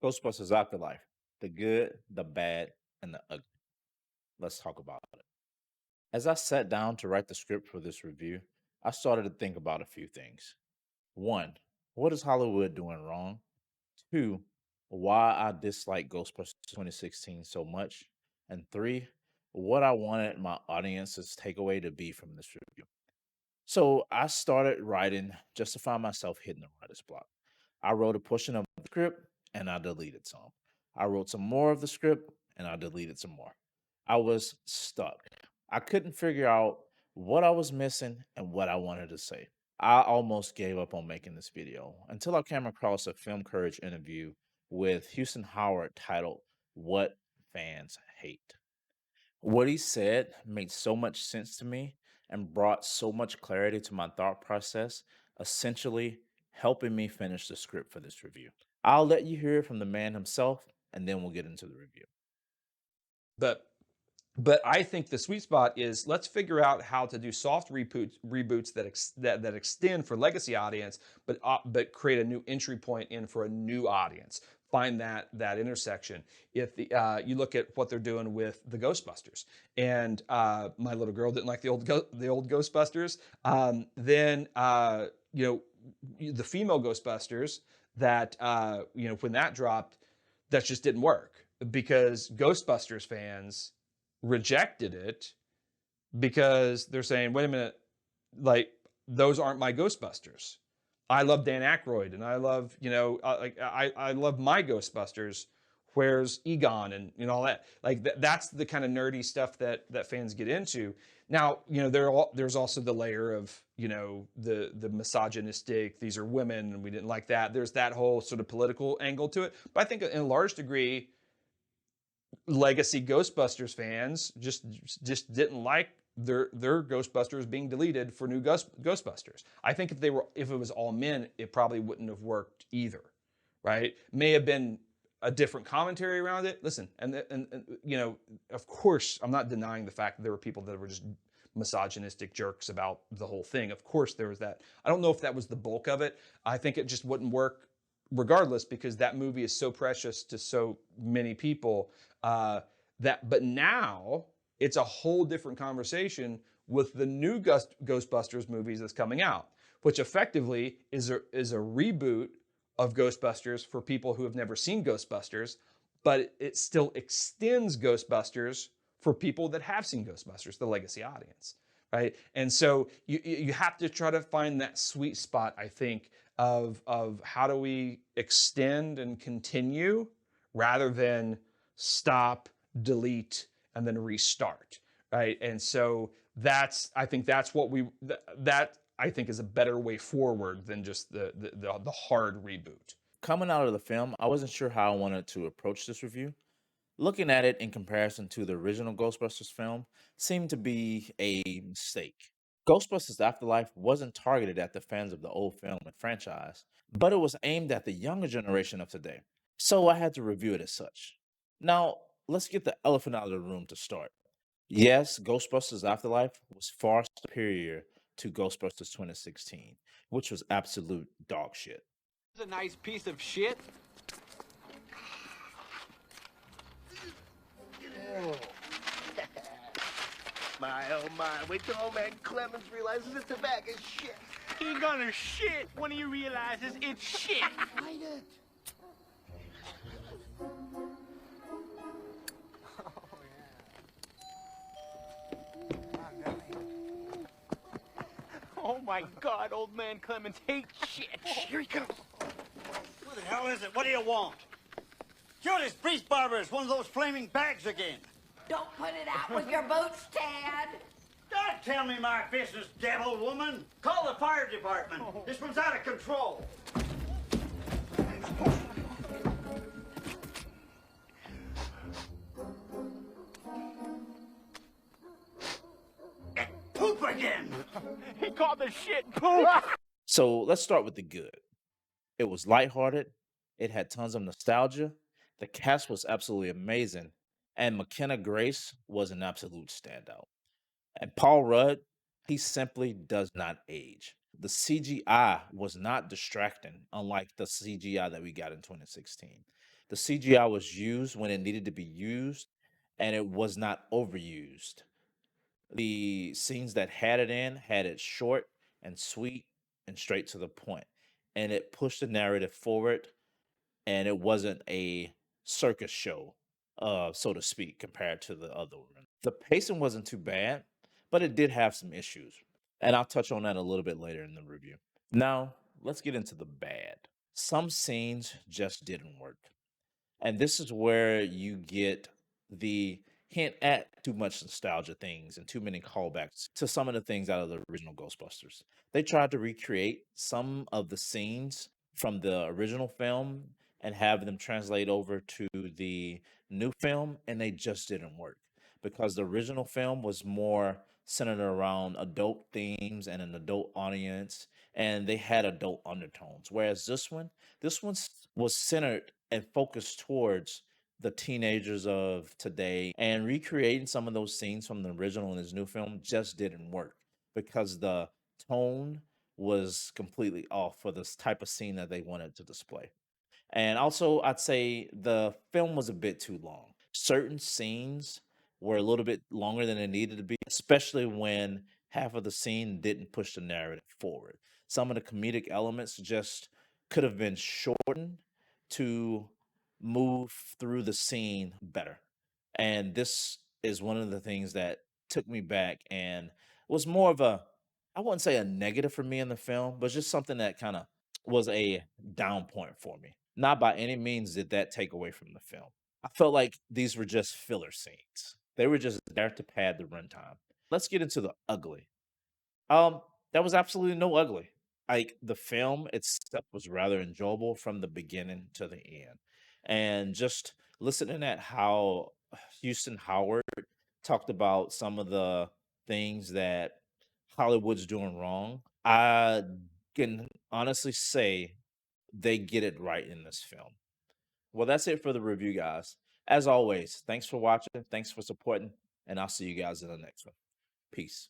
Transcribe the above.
Ghostbusters Afterlife. The good, the bad, and the ugly. Let's talk about it. As I sat down to write the script for this review, I started to think about a few things. One, what is Hollywood doing wrong? Two, why I dislike Ghostbusters 2016 so much. And three, what I wanted my audience's takeaway to be from this review. So I started writing just to find myself hitting the writer's block. I wrote a portion of the script and I deleted some. I wrote some more of the script and I deleted some more. I was stuck. I couldn't figure out what I was missing and what I wanted to say. I almost gave up on making this video until I came across a Film Courage interview with Houston Howard titled What Fans Hate. What he said made so much sense to me and brought so much clarity to my thought process, essentially helping me finish the script for this review. I'll let you hear it from the man himself, and then we'll get into the review. But but I think the sweet spot is let's figure out how to do soft reboots that extend for legacy audience, but create a new entry point in for a new audience. Find that intersection. If you look at what they're doing with the Ghostbusters, and my little girl didn't like the old Ghostbusters, then the female Ghostbusters that when that dropped, that just didn't work because Ghostbusters fans rejected it because they're saying, wait a minute, like those aren't my Ghostbusters. I love Dan Aykroyd and I love, I love my Ghostbusters. Where's Egon and all that? Like that's the kind of nerdy stuff that fans get into. Now, there's also the layer of, the misogynistic, these are women and we didn't like that. There's that whole sort of political angle to it. But I think in a large degree, legacy Ghostbusters fans just didn't like their Ghostbusters being deleted for new Ghostbusters. I think if it was all men, it probably wouldn't have worked either, right? May have been a different commentary around it. Listen, and of course, I'm not denying the fact that there were people that were just misogynistic jerks about the whole thing. Of course, there was that. I don't know if that was the bulk of it. I think it just wouldn't work regardless because that movie is so precious to so many people but now it's a whole different conversation with the new Ghostbusters movies that's coming out, which effectively is a reboot of Ghostbusters for people who have never seen Ghostbusters, but it still extends Ghostbusters for people that have seen Ghostbusters, the legacy audience, right? And so you have to try to find that sweet spot, I think, of how do we extend and continue rather than stop, delete, and then restart, right? And so I think is a better way forward than just the hard reboot. Coming out of the film, I wasn't sure how I wanted to approach this review. Looking at it in comparison to the original Ghostbusters film seemed to be a mistake. Ghostbusters Afterlife wasn't targeted at the fans of the old film and franchise, but it was aimed at the younger generation of today. So I had to review it as such. Now, let's get the elephant out of the room to start. Yes, Ghostbusters Afterlife was far superior to Ghostbusters 2016, which was absolute dog shit. It's a nice piece of shit. My, oh my, wait till old man Clemens realizes it's a bag of shit. He's gonna shit when he realizes it's shit. Fight it. Oh my God, old man Clemens hates shit. Here he comes. What the hell is it? What do you want? Sure, this priest barber is one of those flaming bags again. Don't put it out with your boots, Tad. Don't tell me my business, devil woman. Call the fire department. This one's out of control. Poop again. He called the shit poop. So let's start with the good. It was lighthearted. It had tons of nostalgia. The cast was absolutely amazing. And McKenna Grace was an absolute standout. And Paul Rudd, he simply does not age. The CGI was not distracting, unlike the CGI that we got in 2016. The CGI was used when it needed to be used, and it was not overused. The scenes that had it short and sweet and straight to the point, and it pushed the narrative forward, and it wasn't a circus show, so to speak, compared to the other one. The pacing wasn't too bad, but it did have some issues, and I'll touch on that a little bit later in the review. Now, let's get into the bad. Some scenes just didn't work. And this is where you get the hint at too much nostalgia things and too many callbacks to some of the things out of the original Ghostbusters. They tried to recreate some of the scenes from the original film and have them translate over to the new film, and they just didn't work because the original film was more centered around adult themes and an adult audience, and they had adult undertones. Whereas this one was centered and focused towards the teenagers of today, and recreating some of those scenes from the original in his new film just didn't work because the tone was completely off for this type of scene that they wanted to display. And also, I'd say the film was a bit too long. Certain scenes were a little bit longer than they needed to be, especially when half of the scene didn't push the narrative forward. Some of the comedic elements just could have been shortened to move through the scene better. And this is one of the things that took me back and was more of a, I wouldn't say a negative for me in the film, but just something that kind of was a down point for me. Not by any means did that take away from the film. I felt like these were just filler scenes. They were just there to pad the runtime. Let's get into the ugly. Um, there was absolutely no ugly. Like the film itself was rather enjoyable from the beginning to the end. And just listening at how Houston Howard talked about some of the things that Hollywood's doing wrong, I can honestly say they get it right in this film. Well, that's it for the review, guys. As always, thanks for watching, thanks for supporting, and I'll see you guys in the next one. Peace.